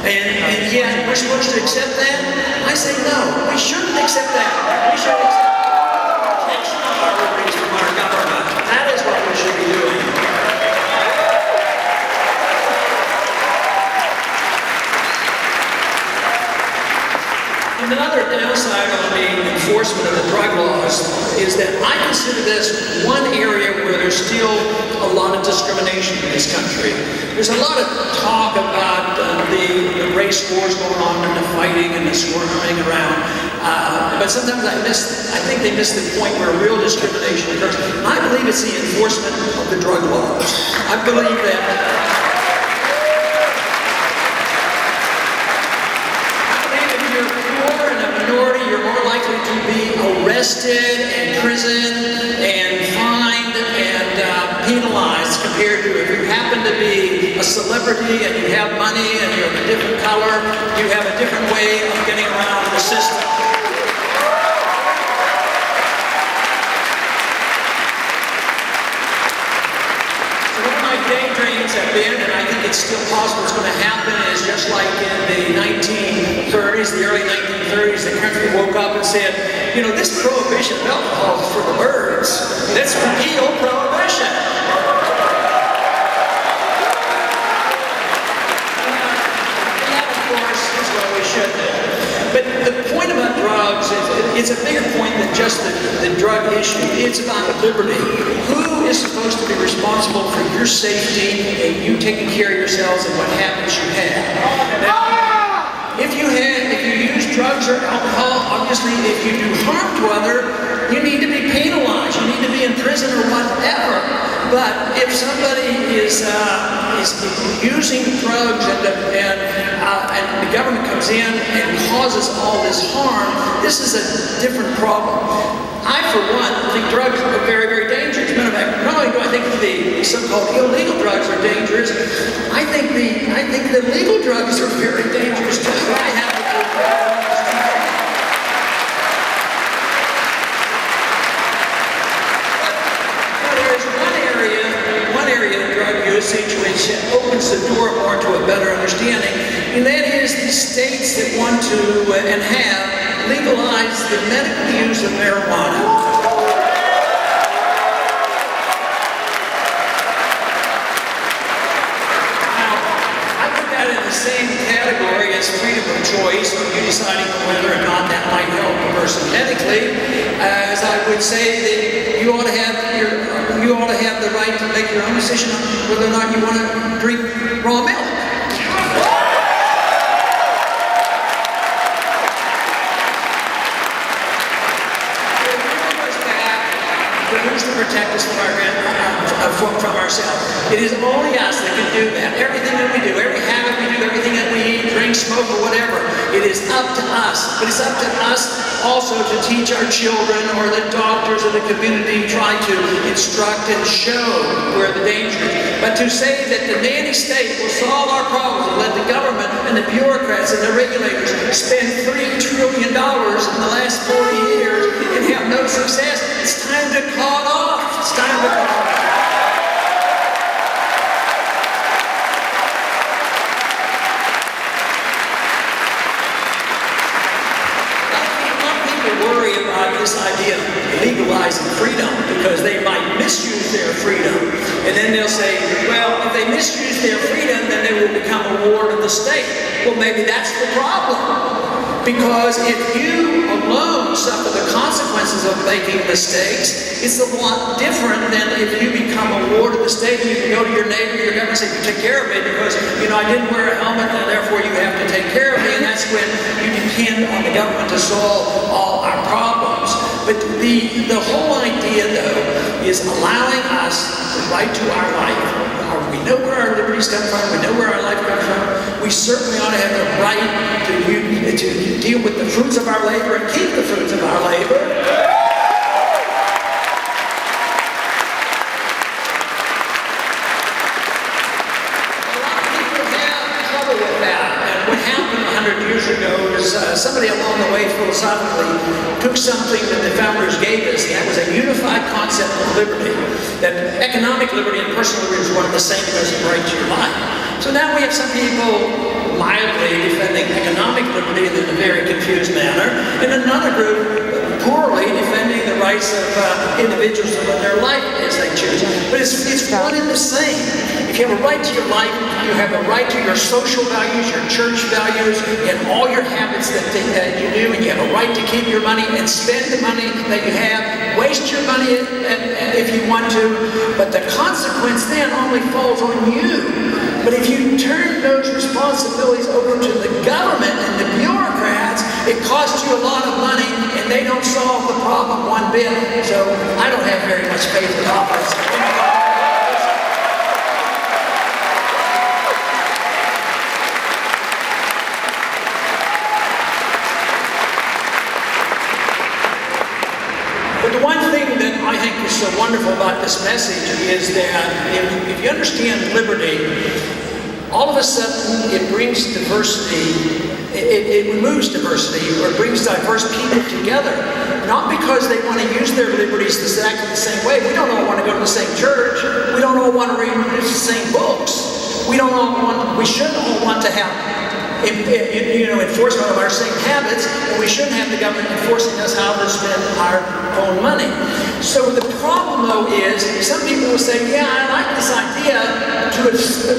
And yet, we're supposed to accept that? I say no, we shouldn't accept that. We should accept protection of our liberties from our government. That is what we should be doing. Another downside on the enforcement of the drug laws is that I consider this one area where there's still a lot of discrimination in this country. There's a lot of talk about the race wars going on and the fighting and the squirming around, but sometimes I think they miss the point where real discrimination occurs. I believe it's the enforcement of the drug laws. I believe that you're more likely to be arrested and imprisoned and fined and penalized compared to if you happen to be a celebrity and you have money and you're of a different color, you have a different way of getting around the system. So one of my daydreams have been, and I think it's still possible it's going to happen, is just like in the 1930s, the early 1930s, the country woke up and said, you know, this prohibition of alcohol is for the birds. Let's repeal prohibition. That, of course, is what we should do. But the point about drugs is a bigger point than just the drug issue. It's about liberty. Who is supposed to be responsible for your safety and you taking care of yourselves and what happens you have? Now, if you use drugs or alcohol, obviously if you do harm to others, you need to be penalized, you need to be in prison or whatever. But if somebody is using drugs and the government comes in and causes all this harm, this is a different problem. I, for one, think drugs are very, very dangerous. Matter of fact, not only do I think the so-called illegal drugs are dangerous, I think the legal drugs are very dangerous too. I have to there's one area of drug usage which opens the door more to a better understanding, and that is the states that want to and have legalized the medical use of marijuana. Same category as freedom of choice, or you deciding whether or not that might help a person medically, as I would say that you ought to have the right to make your own decision on whether or not you want to drink raw milk. Who's to protect us from ourselves? It is only us that can do that. Everything that we do, every habit we do, everything that we eat, drink, smoke, or whatever, it is up to us. But it's up to us also to teach our children, or the doctors of the community try to instruct and show where the danger is. But to say that the nanny state will solve our problems and let the government and the bureaucrats and the regulators spend $3 trillion in the last 40 years and have no success, it's time to call it off. It's time to call it off. A lot of people worry about this idea of legalizing freedom because they might misuse their freedom. And then they'll say, well, if they misuse their freedom, then they will become a ward of the state. Well, maybe that's the problem. Because if you alone suffer the consequences of making mistakes, it's a lot different than if you become a ward of the state and you can go to your neighbor, your government, and say, you take care of me because, you know, I didn't wear a helmet and therefore you have to take care of me, and that's when you depend on the government to solve all our problems. But the whole idea, though, is allowing us the right to our life. We know where our liberties come from, we know where our life comes from. We certainly ought to have the right to deal with the fruits of our labor and keep the fruits of our labor. Somebody along the way philosophically took something that the founders gave us, and that was a unified concept of liberty. That economic liberty and personal liberty is one of the same, doesn't right to your life. So now we have some people mildly defending economic liberty in a very confused manner, and another group poorly defending the rights of individuals to live their life as they choose. But it's one and the same. If you have a right to your life, you have a right to your social values, your church values, and all your habits that you do, and you have a right to keep your money and spend the money that you have, waste your money if you want to, but the consequence then only falls on you. But if you turn those responsibilities over to the government and the bureaucrats, it costs you a lot of money, and they don't solve the problem one bit. So I don't have very much faith in office. But the one thing that I think is so wonderful about this message is that if you understand liberty, all of a sudden it brings diversity, it removes diversity, or it brings diverse people together. Not because they want to use their liberties exactly the same way. We don't all want to go to the same church. We don't all want to read the same books. We shouldn't all want to have enforcement of our same habits, and we shouldn't have the government enforcing us how to spend our own money. So the problem, though, is some people will say, yeah, I like this idea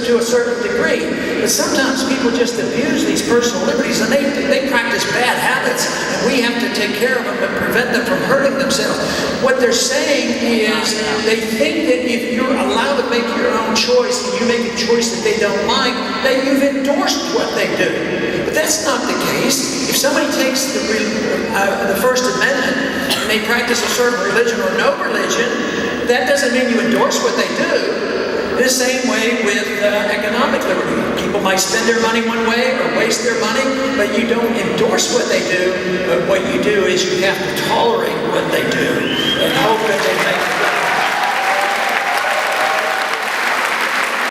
to a certain degree, but sometimes people just abuse these personal liberties, and they practice bad habits, and we have to take care of them and prevent them from hurting themselves. What they're saying is they think that if you're allowed to make your own choice, and you make a choice that they don't like, that you've endorsed what they do. But that's not the case. If somebody takes the First Amendment and they practice a certain religion or no religion, that doesn't mean you endorse what they do. In the same way with economic liberty. People might spend their money one way or waste their money, but you don't endorse what they do. But what you do is you have to tolerate what they do.